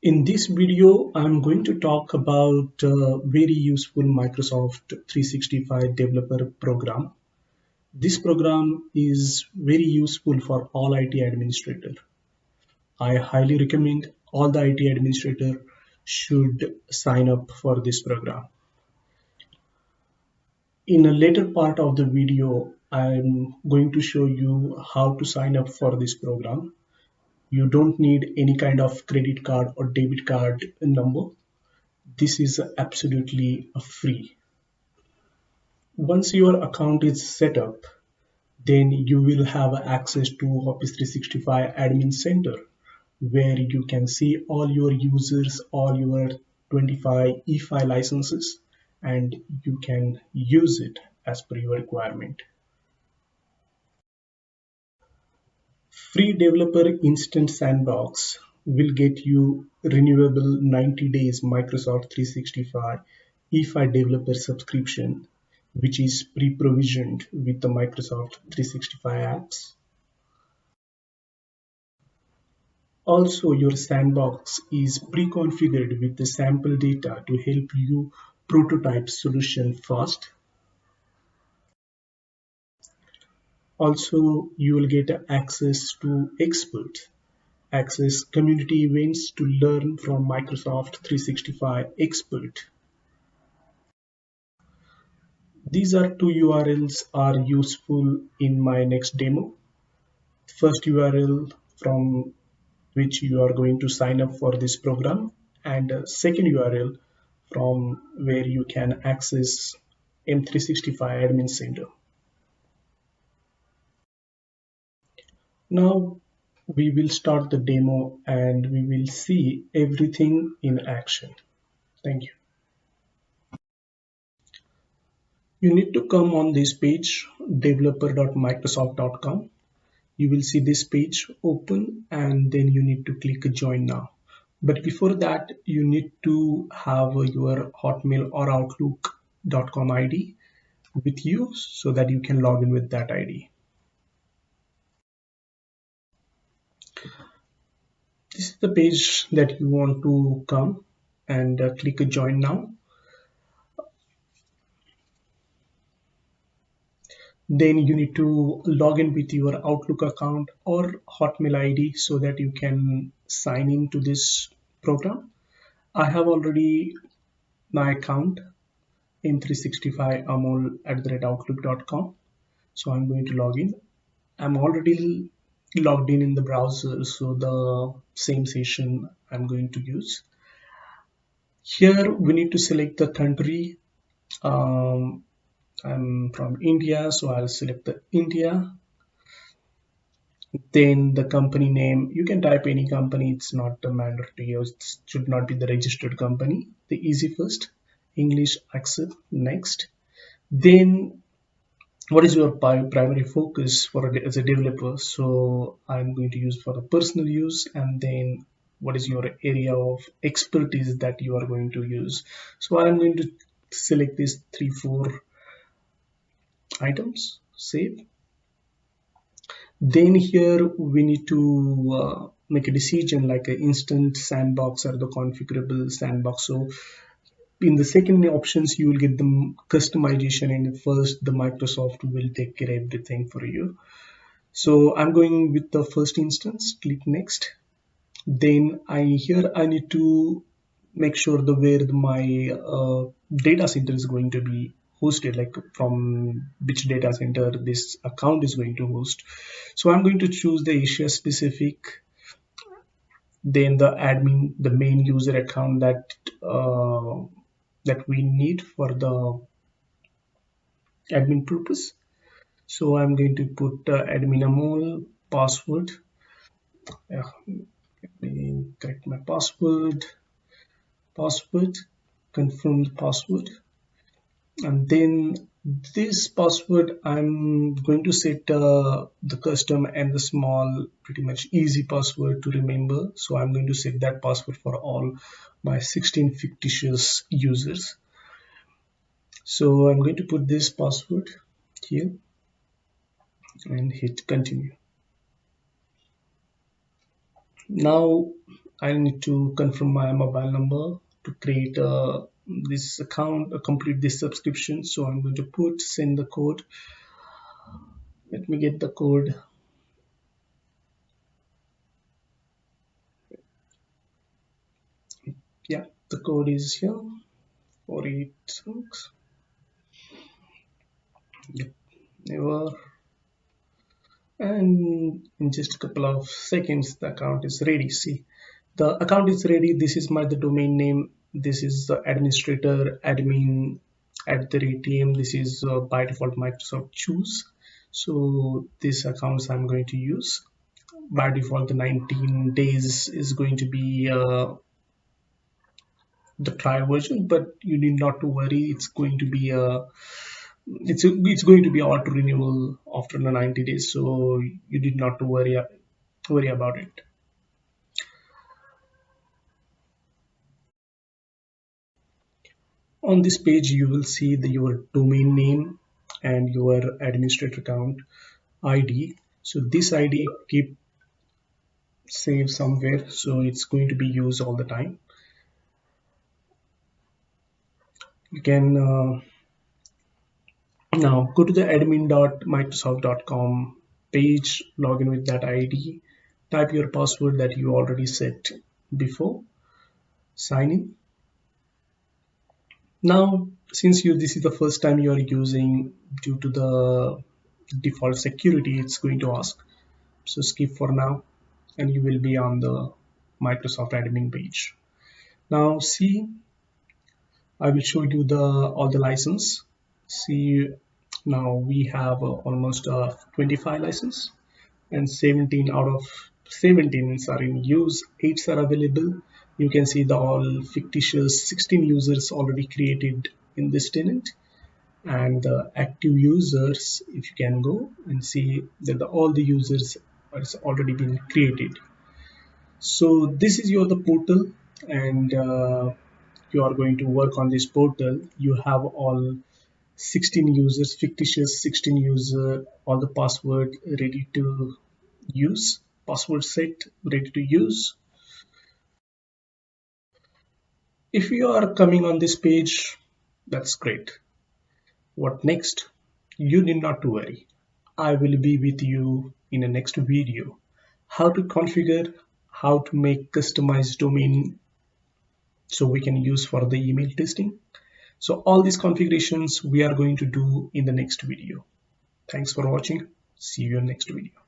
In this video, I'm going to talk about a very useful Microsoft 365 developer program. This program is very useful for all IT administrator. I highly recommend all the IT administrator should sign up for this program. In a later part of the video, I'm going to show you how to sign up for this program. You don't need any kind of credit card or debit card number. This is absolutely free. Once your account is set up, then you will have access to Office 365 Admin Center, where you can see all your users, all your 25 E5 licenses, and you can use it as per your requirement. Free Developer Instant Sandbox will get you renewable 90 days Microsoft 365 E5 developer subscription, which is pre-provisioned with the Microsoft 365 apps. Also, your sandbox is pre-configured with the sample data to help you prototype solution fast. Also, you will get access to experts, access community events to learn from Microsoft 365 expert. These are two URLs are useful in my next demo. First URL from which you are going to sign up for this program, and second URL from where you can access M365 Admin Center. Now we will start the demo and we will see everything in action. Thank you. You need to come on this page, developer.microsoft.com. You will see this page open and then you need to click join now. But before that, you need to have your Hotmail or Outlook.com ID with you so that you can log in with that ID. This is the page that you want to come and click join now. Then you need to log in with your Outlook account or Hotmail ID so that you can sign into this program. I have already my account m365amol@outlook.com. So I'm going to log in. I'm already logged in the browser, so the same session I'm going to use. Here we need to select the country. I'm from India, so I'll select the India. Then the company name, you can type any company, it's not mandatory, it should not be the registered company. The easy first, English, accept, next. Then what is your primary focus as a developer? So I'm going to use for the personal use, and then what is your area of expertise that you are going to use. So I'm going to select these 3-4 items, save. Then here we need to make a decision like an instant sandbox or the configurable sandbox. So in the second options, you will get the customization, and first the Microsoft will take care of everything for you. So I'm going with the first instance, click next. Then I need to make sure where my data center is going to be hosted, like from which data center this account is going to host. So I'm going to choose the Asia specific, then the admin, the main user account that we need for the admin purpose. So I'm going to put admin amol password. Let me correct my password, confirm the password, and then this password I'm going to set the custom and the small, pretty much easy password to remember. So I'm going to set that password for all my 16 fictitious users. So I'm going to put this password here and hit continue. Now I need to confirm my mobile number to create this account, complete this subscription. So I'm going to put send the code. Let me get the code. Yeah, the code is here, 486. Yep, never. And in just a couple of seconds, the account is ready. See, the account is ready. This is my the domain name. This is the administrator admin at the ATM. This is by default Microsoft choose. So this accounts I'm going to use. By default, the 19 days is going to be the trial version, but you need not to worry. It's going to be it's going to be auto renewal after the 90 days, so you did not to worry about it. On this page, you will see your domain name and your administrator account ID. So this ID keep saved somewhere, so it's going to be used all the time. You can now go to the admin.microsoft.com page, log in with that ID, type your password that you already set before, sign in. Now, since this is the first time you are using, due to the default security, it's going to ask. So skip for now, and you will be on the Microsoft admin page. Now see, I will show you the all the license. See, now we have almost 25 license, and 17 out of 17 are in use. 8 are available. You can see the all fictitious 16 users already created in this tenant, and the active users, if you can go and see that all the users has already been created. So this is your the portal, and you are going to work on this portal. You have all 16 users, fictitious 16 user, all the password ready to use, password set ready to use. If you are coming on this page, that's great. What next? You need not to worry. I will be with you in the next video. How to configure, how to make customized domain so we can use for the email testing. So all these configurations we are going to do in the next video. Thanks for watching. See you in next video.